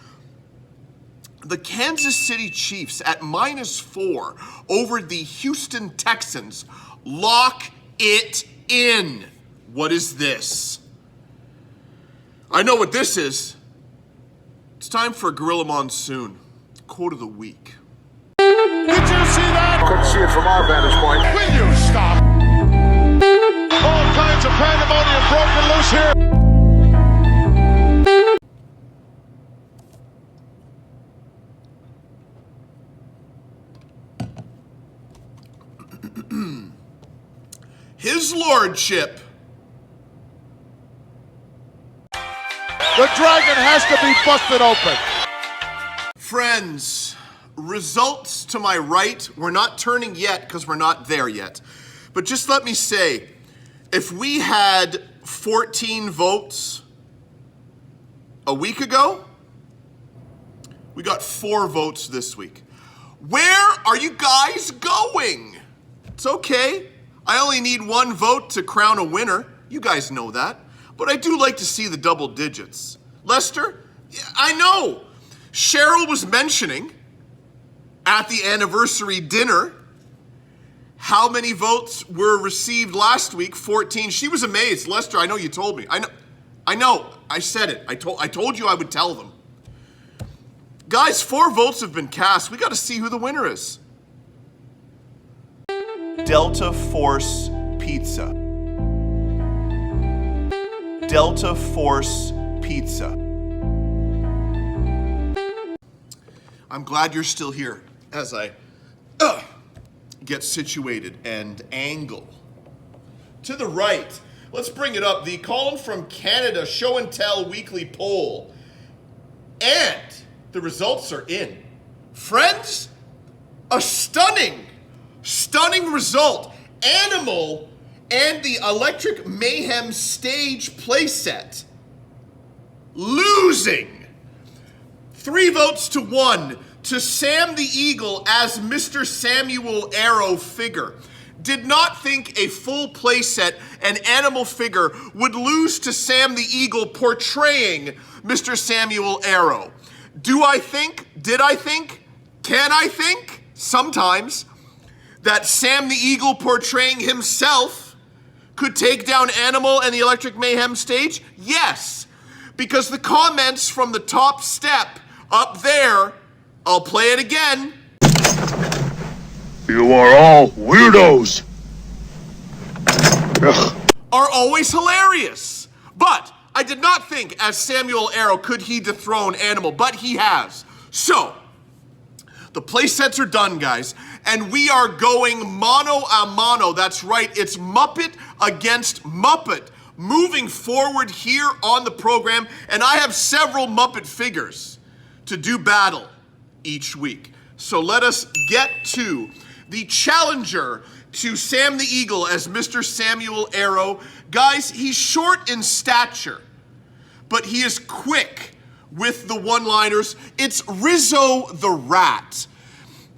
The Kansas City Chiefs at -4 over the Houston Texans. Lock it in. What is this? I know what this is. It's time for Gorilla Monsoon. Quote of the week. Did you see that? Couldn't see it from our vantage point. Will you stop? All kinds of pandemonium broken loose here. His Lordship. The Dragon has to be busted open. Friends, results to my right. We're not turning yet because we're not there yet. But just let me say, if we had 14 votes a week ago, we got 4 votes this week. Where are you guys going? It's okay. I only need 1 vote to crown a winner. You guys know that. But I do like to see the double digits. Lester, I know. Cheryl was mentioning at the anniversary dinner how many votes were received last week. 14. She was amazed. Lester, I know you told me. I know. I said it. I told you I would tell them. Guys, 4 votes have been cast. We got to see who the winner is. Delta Force Pizza. Delta Force Pizza. I'm glad you're still here as I get situated and angle. To the right, let's bring it up. The Colin from Canada Show and Tell Weekly Poll. And the results are in. Friends, a stunning result. Animal and the Electric Mayhem stage playset losing 3 votes to 1 to Sam the Eagle as Mr. Samuel Arrow figure. Did not think a full playset and animal figure would lose to Sam the Eagle portraying Mr. Samuel Arrow. Do I think? Did I think? Can I think? Sometimes. That Sam the Eagle portraying himself could take down Animal and the Electric Mayhem stage? Yes, because the comments from the top step up there, I'll play it again. You are all weirdos. Are always hilarious. But I did not think, as Samuel Arrow, could he dethrone Animal, but he has. So, the play sets are done, guys, and we are going mano a mano. That's right, it's Muppet against Muppet. Moving forward here on the program, and I have several Muppet figures to do battle each week. So let us get to the challenger to Sam the Eagle as Mr. Samuel Arrow. Guys, he's short in stature, but he is quick with the one-liners. It's Rizzo the Rat.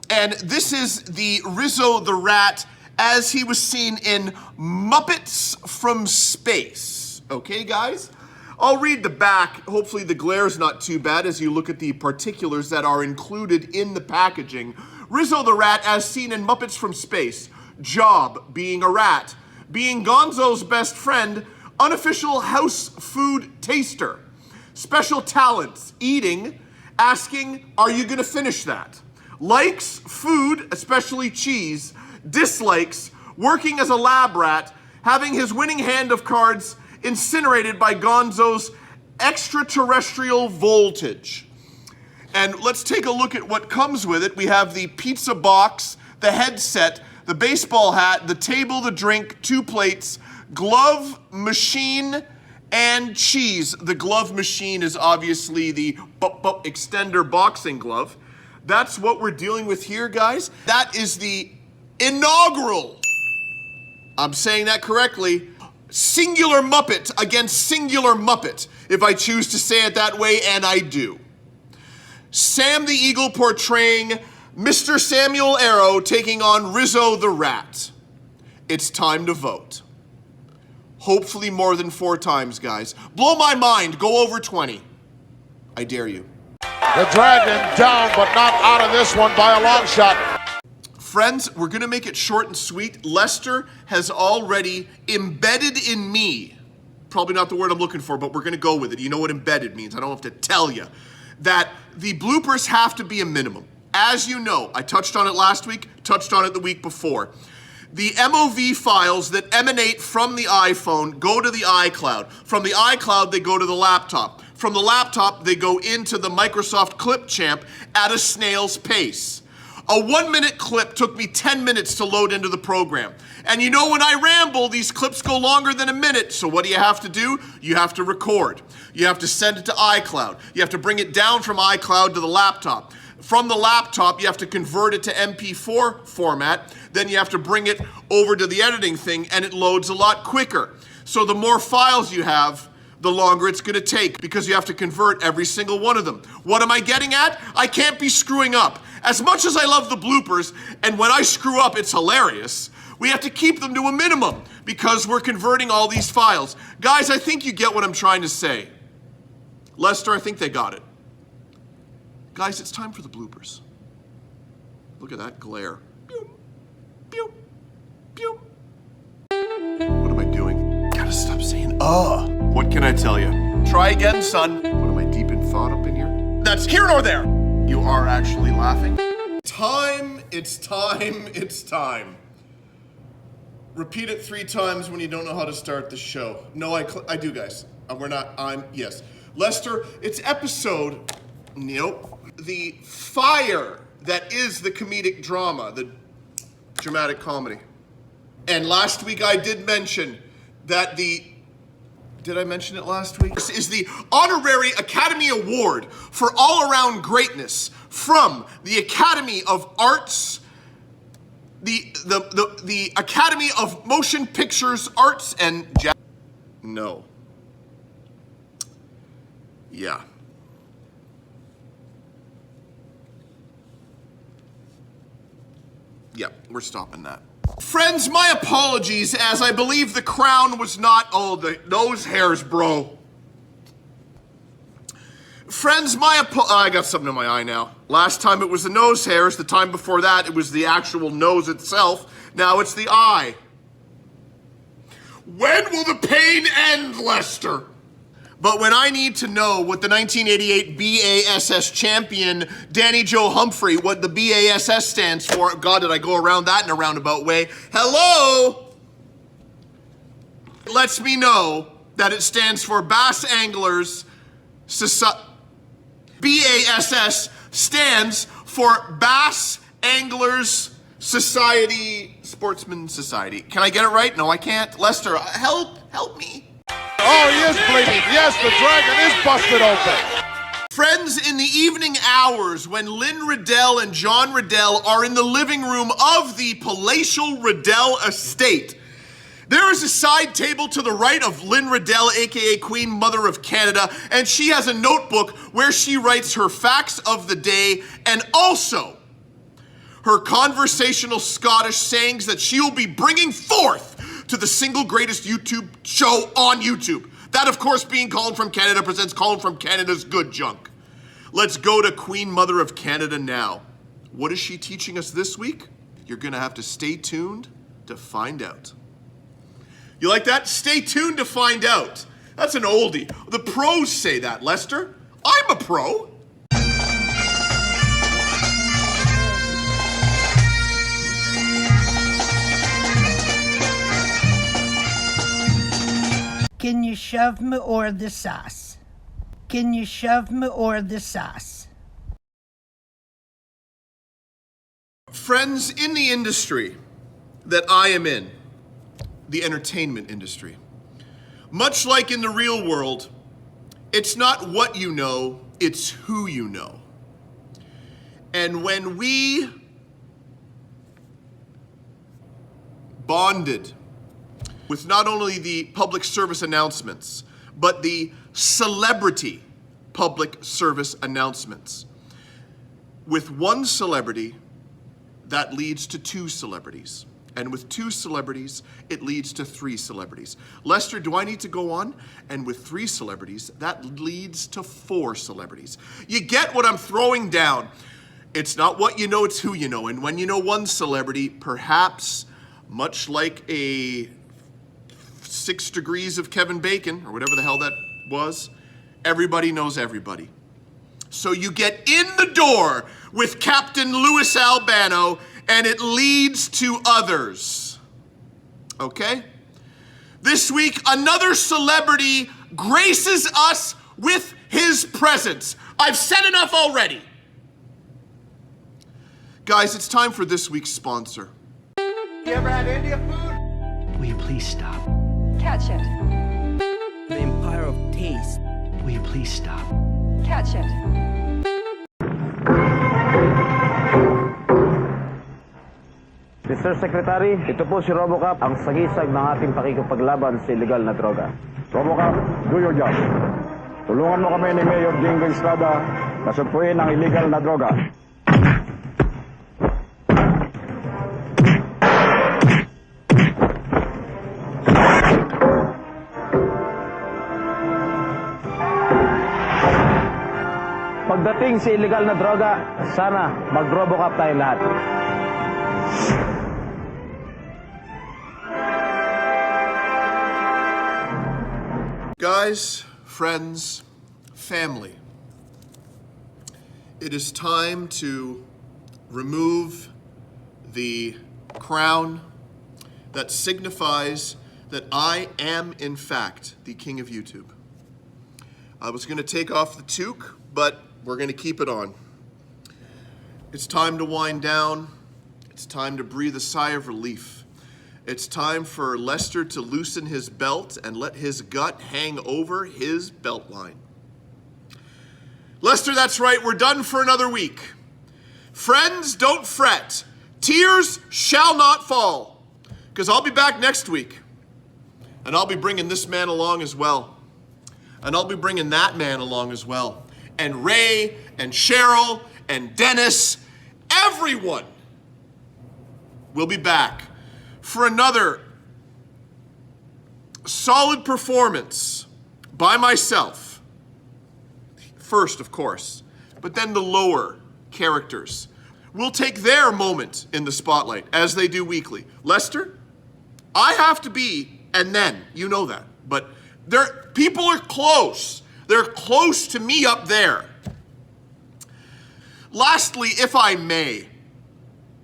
And this is the Rizzo the Rat as he was seen in Muppets from Space. Okay, guys? I'll read the back. Hopefully the glare's not too bad as you look at the particulars that are included in the packaging. Rizzo the Rat as seen in Muppets from Space. Job, being a rat. Being Gonzo's best friend, unofficial house food taster. Special talents, eating, asking, are you gonna finish that? Likes, food, especially cheese. Dislikes, working as a lab rat, having his winning hand of cards incinerated by Gonzo's extraterrestrial voltage. And let's take a look at what comes with it. We have the pizza box, the headset, the baseball hat, the table, the drink, 2 plates, glove, machine, and cheese. The glove machine is obviously the extender boxing glove. That's what we're dealing with here, guys. That is the inaugural, I'm saying that correctly, singular Muppet against singular Muppet, if I choose to say it that way, and I do. Sam the Eagle portraying Mr. Samuel Arrow taking on Rizzo the Rat. It's time to vote. Hopefully more than 4 times, guys. Blow my mind, go over 20. I dare you. The Dragon down, but not out of this one by a long shot. Friends, we're gonna make it short and sweet. Lester has already embedded in me, probably not the word I'm looking for, but we're gonna go with it. You know what embedded means, I don't have to tell you, that the bloopers have to be a minimum. As you know, I touched on it last week, touched on it the week before. The MOV files that emanate from the iPhone go to the iCloud. From the iCloud, they go to the laptop. From the laptop, they go into the Microsoft Clipchamp at a snail's pace. A 1-minute clip took me 10 minutes to load into the program. And you know when I ramble, these clips go longer than a minute, so what do you have to do? You have to record. You have to send it to iCloud. You have to bring it down from iCloud to the laptop. From the laptop, you have to convert it to MP4 format. Then you have to bring it over to the editing thing, and it loads a lot quicker. So the more files you have, the longer it's gonna take because you have to convert every single one of them. What am I getting at? I can't be screwing up. As much as I love the bloopers, and when I screw up, it's hilarious, we have to keep them to a minimum because we're converting all these files. Guys, I think you get what I'm trying to say. Lester, I think they got it. Guys, it's time for the bloopers. Look at that glare. Pew, pew, pew. What am I doing? Gotta stop saying, What can I tell you? Try again, son. What am I deep in thought up in here? That's here nor there. You are actually laughing. Time, it's time, it's time. Repeat it 3 times when you don't know how to start the show. No, I do, guys. Yes. Lester, it's episode, nope. The fire that is the comedic drama, the dramatic comedy. And last week I did mention that did I mention it last week? This is the Honorary Academy Award for all-around greatness from the Academy of Arts, the Academy of Motion Pictures Arts and No. Yeah. Yeah, we're stopping that. Friends, my apologies, as I believe the crown was not, the nose hairs, bro. Friends, I got something in my eye now. Last time it was the nose hairs, the time before that it was the actual nose itself. Now it's the eye. When will the pain end, Lester? But when I need to know what the 1988 B.A.S.S champion, Danny Joe Humphrey, what the B.A.S.S stands for, God, did I go around that in a roundabout way? Hello? It lets me know that it stands for Bass Anglers Society. B.A.S.S stands for Bass Anglers Society, Sportsman Society. Can I get it right? No, I can't. Lester, help me. Oh, he is bleeding. Yes, the dragon is busted open. Friends, in the evening hours when Lynn Riddell and John Riddell are in the living room of the palatial Riddell estate, there is a side table to the right of Lynn Riddell, aka Queen Mother of Canada, and she has a notebook where she writes her facts of the day and also her conversational Scottish sayings that she will be bringing forth to the single greatest YouTube show on YouTube. That, of course, being Colin from Canada presents Colin from Canada's Good Junk. Let's go to Queen Mother of Canada now. What is she teaching us this week? You're gonna have to stay tuned to find out. You like that? Stay tuned to find out. That's an oldie. The pros say that, Lester. I'm a pro. Can you shove me o'er the sauce? Can you shove me o'er the sauce? Friends, in the industry that I am in, the entertainment industry, much like in the real world, it's not what you know, it's who you know. And when we bonded with not only the public service announcements, but the celebrity public service announcements, with one celebrity, that leads to two celebrities. And with two celebrities, it leads to three celebrities. Lester, do I need to go on? And with three celebrities, that leads to four celebrities. You get what I'm throwing down. It's not what you know, it's who you know. And when you know one celebrity, perhaps much like a 6 degrees of Kevin Bacon, or whatever the hell that was, everybody knows everybody. So you get in the door with Captain Louis Albano, and it leads to others. Okay? This week, another celebrity graces us with his presence. I've said enough already. Guys, it's time for this week's sponsor. You ever had Indian food? Will you please stop? Catch it. The Empire of Taste. Will you please stop? Catch it. Mr. Secretary, ito po si Robocop, ang sagisag ng ating pakikipaglaban sa illegal na droga. Robocop, do your job. Tulungan mo kami ni Mayor Jingo Estrada na sumpuin ang illegal na droga. Pagdating sa illegal na droga, sana mag-Robocop tayo lahat. Guys, friends, family, it is time to remove the crown that signifies that I am, in fact, the king of YouTube. I was going to take off the toque, but we're going to keep it on. It's time to wind down. It's time to breathe a sigh of relief. It's time for Lester to loosen his belt and let his gut hang over his belt line. Lester, that's right, we're done for another week. Friends, don't fret. Tears shall not fall, because I'll be back next week. And I'll be bringing this man along as well. And I'll be bringing that man along as well. And Ray, and Cheryl, and Dennis, everyone will be back for another solid performance by myself. First, of course, but then the lower characters will take their moment in the spotlight, as they do weekly. Lester, I have to be, and then, you know that, but People are close. They're close to me up there. Lastly, if I may,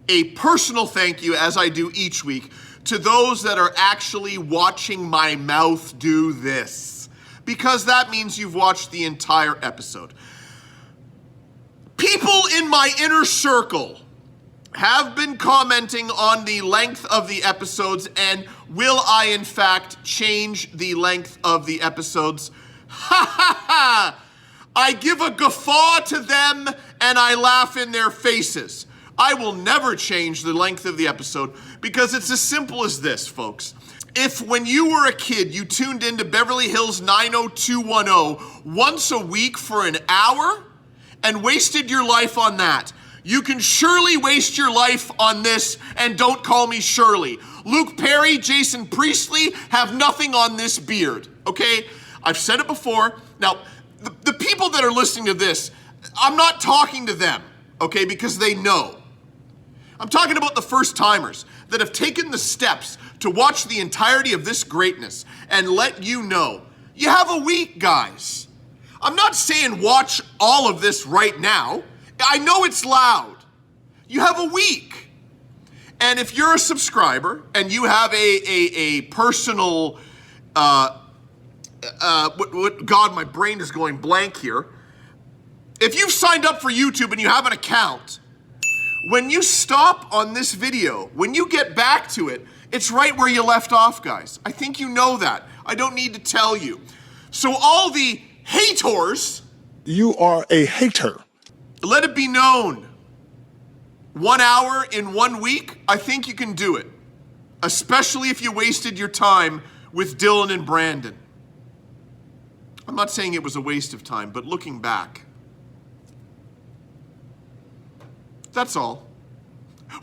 a personal thank you, as I do each week, to those that are actually watching my mouth do this, because that means you've watched the entire episode. People in my inner circle have been commenting on the length of the episodes, and will I in fact change the length of the episodes? Ha ha ha! I give a guffaw to them and I laugh in their faces. I will never change the length of the episode because it's as simple as this, folks. If when you were a kid, you tuned into Beverly Hills 90210 once a week for an hour and wasted your life on that, you can surely waste your life on this, and don't call me Shirley. Luke Perry, Jason Priestley have nothing on this beard, okay? I've said it before. Now, the people that are listening to this, I'm not talking to them, okay, because they know. I'm talking about the first-timers that have taken the steps to watch the entirety of this greatness and let you know. You have a week, guys. I'm not saying watch all of this right now. I know it's loud. You have a week. And if you're a subscriber and you have a personal, God, my brain is going blank here. If you've signed up for YouTube and you have an account, when you stop on this video, when you get back to it, it's right where you left off, guys. I think you know that. I don't need to tell you. So all the haters, You are a hater. let it be known. 1 hour in 1 week, I think you can do it. Especially if you wasted your time with Dylan and Brandon. I'm not saying it was a waste of time, but looking back. That's all.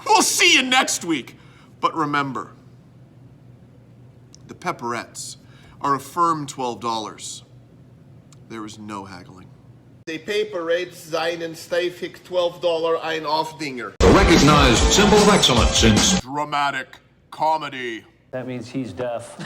We'll see you next week. But remember, the pepperettes are a firm $12. There is no haggling. Die Paperette seinen stijfig $12 ein Aufdinger. A recognized symbol of excellence in dramatic comedy. That means he's deaf.